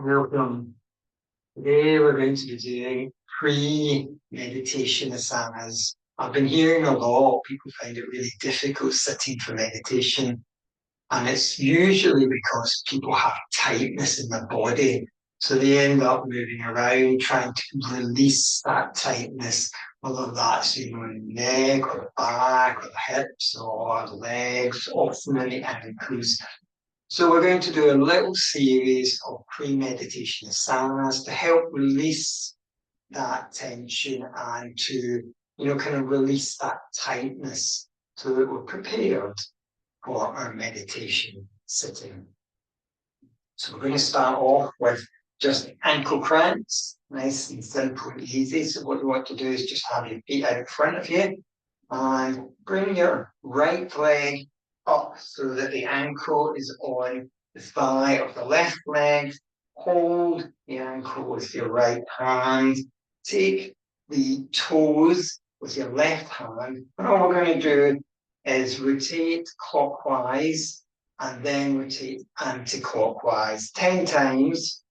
Welcome. Today we're going to be doing three meditation asanas. I've been hearing a lot, people find it really difficult sitting for meditation, and it's usually because people have tightness in their body. So they end up moving around, trying to release that tightness, whether that's in the neck or the back or the hips or the legs, often in the ankles. So we're going to do a little series of pre-meditation asanas to help release that tension and to, kind of release that tightness so that we're prepared for our meditation sitting. So we're going to start off with just ankle cramps, nice and simple and easy. So what you want to do is just have your feet out in front of you and bring your right leg up so that the ankle is on the thigh of the left leg. Hold the ankle with your right hand. Take the toes with your left hand. And all we're going to do is rotate clockwise and then rotate anti-clockwise 10 times.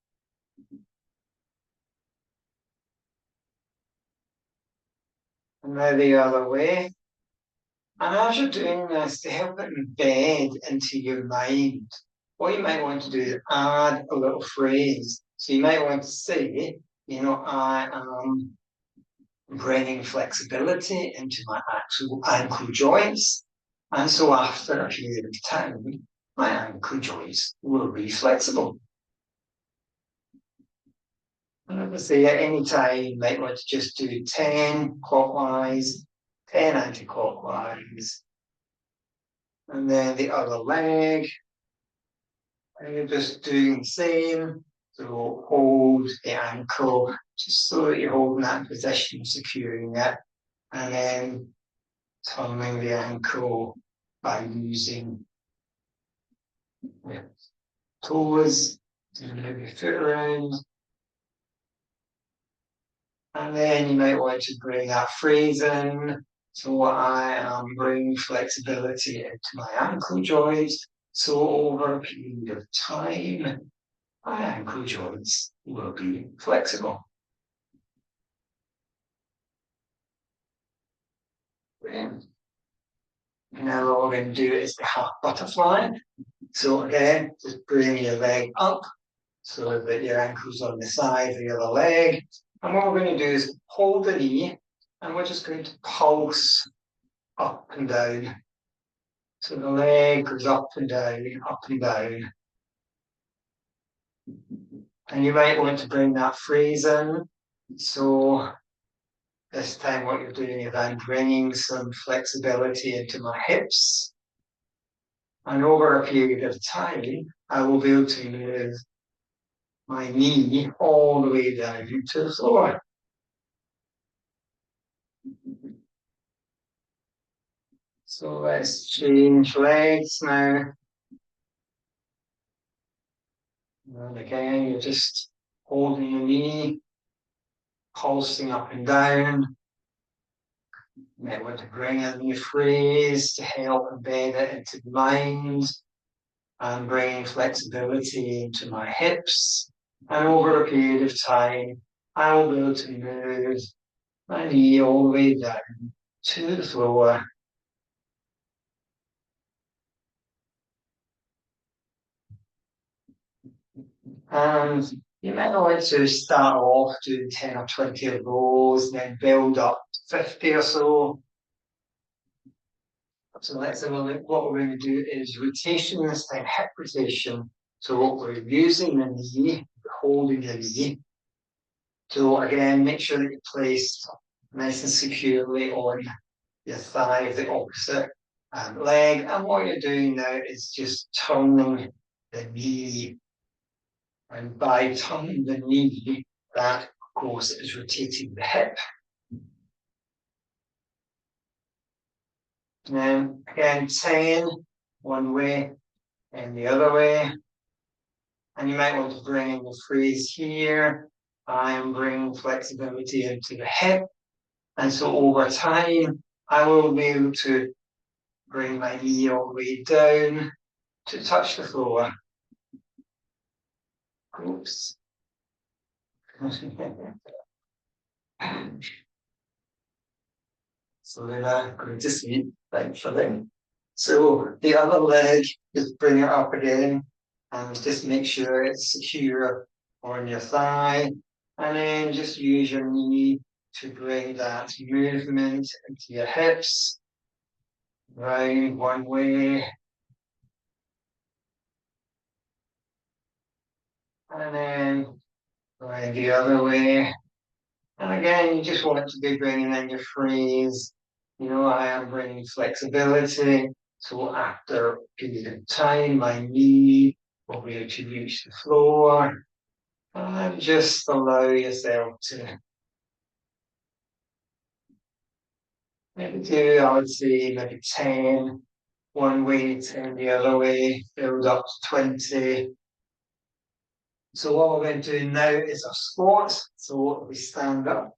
And now the other way. And as you're doing this, to help it embed into your mind, what you might want to do is add a little phrase. So you might want to say, I am bringing flexibility into my actual ankle joints. And so after a period of time, my ankle joints will be flexible. And as I say, at any time, you might want to just do 10 clockwise, 10 anti-clockwise. And then the other leg, and you're just doing the same. So hold the ankle, just so that you're holding that position, securing it. And then turning the ankle by using your toes to move your foot around. And then you might want to bring that phrase in. So I am bringing flexibility into my ankle joints. So over a period of time, my ankle joints will be flexible. And now what we're going to do is the half butterfly. So again, just bring your leg up so that your ankle's on the side of the other leg. And what we're going to do is hold the knee and we're just going to pulse up and down. So the leg goes up and down, up and down. And you might want to bring that phrase in. So this time what you're doing is I'm bringing some flexibility into my hips. And over a period of time, I will be able to move my knee all the way down to the floor. So let's change legs now. And again, you're just holding your knee, pulsing up and down. You might want to bring in a new phrase to help embed it into the mind. I'm bringing flexibility into my hips. And over a period of time, I will be able to move my knee all the way down to the floor. And you might want to start off doing 10 or 20 of those, and then build up to 50 or so. So let's have a look. What we're going to do is rotation this time, hip rotation. So what we're using the knee, holding the knee. So again, make sure that you're placed nice and securely on your thigh of the opposite leg. And what you're doing now is just turning the knee. And by turning the knee, that, of course, is rotating the hip. And again, 10 one way and the other way. And you might want to bring in the phrase here. I am bringing flexibility into the hip. And so over time, I will be able to bring my knee all the way down to touch the floor. Oops. So then I'm going to sleep, thankfully. So the other leg, just bring it up again and just make sure it's secure on your thigh. And then just use your knee to bring that movement into your hips. Round one way. And then round the other way. And again, you just want to be bringing in your freeze. I am bringing flexibility. So after a period of time, my knee will be able to reach the floor. And just allow yourself to maybe do, I would say, maybe 10 one way, 10 the other way, build up to 20. So what we're going to do now is a squat. So we stand up.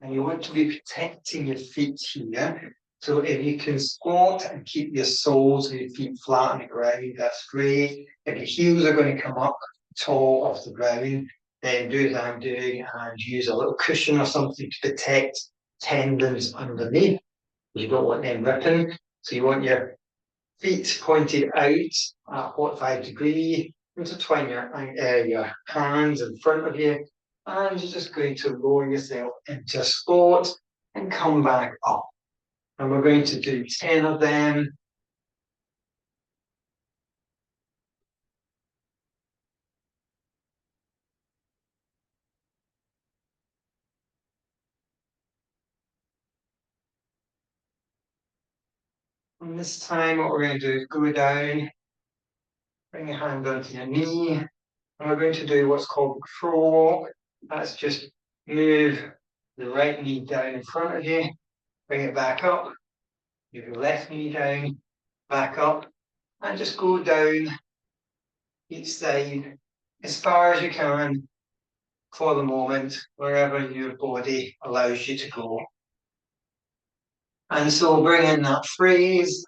And you want to be protecting your feet here. So if you can squat and keep your soles of your feet flat on the ground, that's great. If your heels are going to come up tall off the ground, then do as I'm doing and use a little cushion or something to protect tendons underneath. You don't want them ripping. So you want your feet pointed out at 45 degrees. Intertwine your hands in front of you, and you're just going to lower yourself into a squat and come back up. And we're going to do 10 of them. And this time, what we're going to do is go down, bring your hand onto your knee, and we're going to do what's called crow walk. That's just move the right knee down in front of you, bring it back up, move your left knee down, back up, and just go down each side as far as you can for the moment, wherever your body allows you to go. And so bring in that freeze.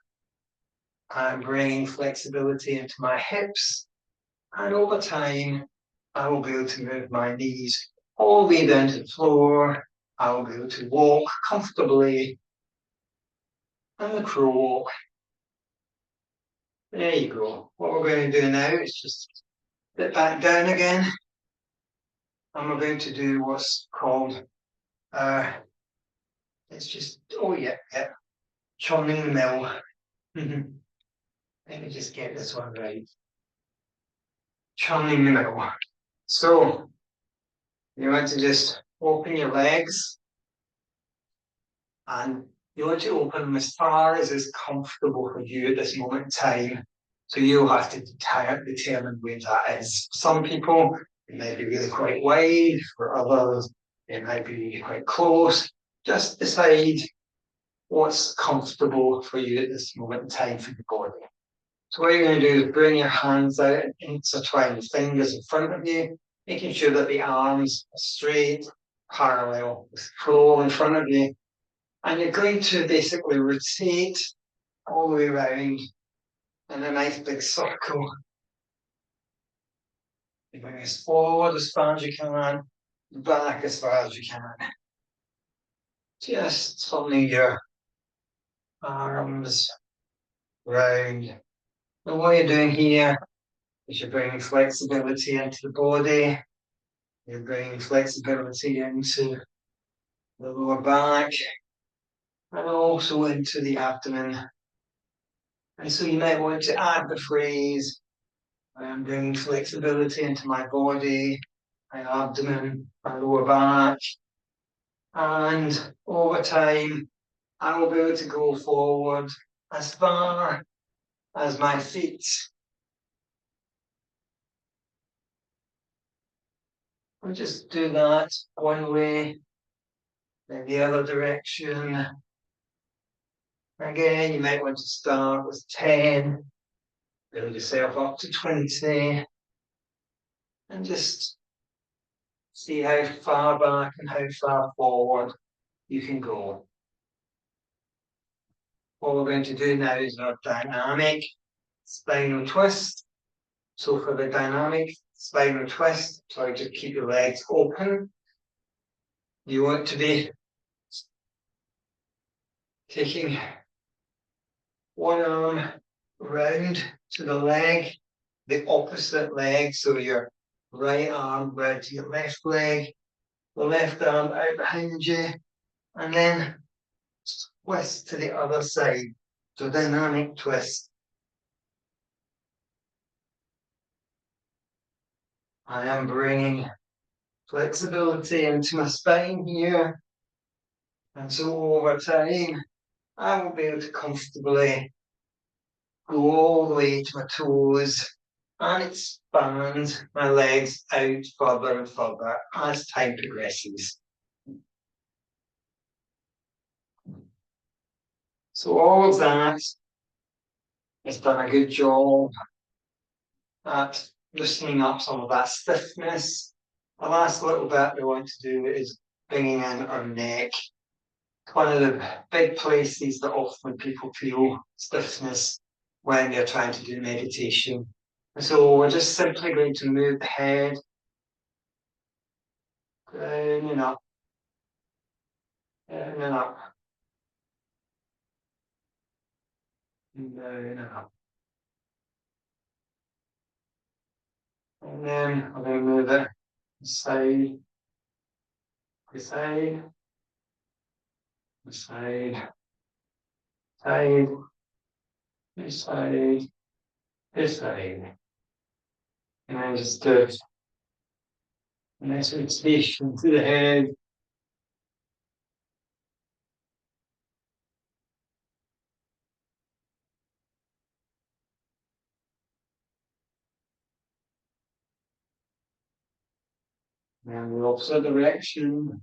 I'm bringing flexibility into my hips. And over time, I will be able to move my knees all the way down to the floor. I will be able to walk comfortably. And the crow walk. There you go. What we're going to do now is just sit back down again. And we're going to do what's called, it's just, oh yeah, churning the mill. Let me just get this one right. Churning the mill. So you want to just open your legs and you want to open them as far as is comfortable for you at this moment in time. So you'll have to determine where that is. Some people, it might be really quite wide. For others, it might be quite close. Just decide what's comfortable for you at this moment in time for your body. So what you're going to do is bring your hands out and intertwine the fingers in front of you, making sure that the arms are straight, parallel with the floor in front of you. And you're going to basically rotate all the way around in a nice big circle. You bring us forward as far as you can, back as far as you can. Just turning your arms round. And what you're doing here is you're bringing flexibility into the body. You're bringing flexibility into the lower back and also into the abdomen. And so you might want to add the phrase, I am bringing flexibility into my body, my abdomen, my lower back. And over time, I will be able to go forward as far as my feet. I'll just do that one way, then the other direction. Again, you might want to start with 10, build yourself up to 20, and just see how far back and how far forward you can go. What we're going to do now is our dynamic spinal twist. So for the dynamic spinal twist. So just keep your legs open. You want to be taking one arm round to the leg, the opposite leg. So your right arm round to your left leg, the left arm out behind you, and then twist to the other side. So dynamic twist. I am bringing flexibility into my spine here. And so over time, I will be able to comfortably go all the way to my toes and expand my legs out further and further as time progresses. So all of that has done a good job at loosening up some of that stiffness. The last little bit we want to do is bringing in our neck. One of the big places that often people feel stiffness when they're trying to do meditation. So we're just simply going to move the head down and up, down and up, and down and up. And then we're going to move it side to side, side, side, this side, this side. And then just do a nice rotation to the head. And the opposite direction.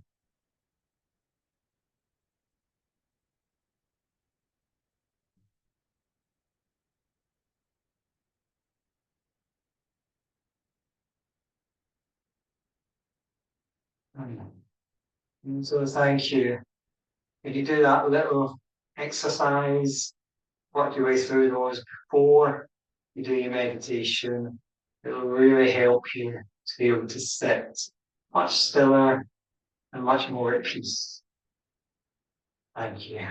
And so thank you. If you do that little exercise, work your way through those before you do your meditation, it will really help you to be able to sit much stiller and much more at peace. Thank you.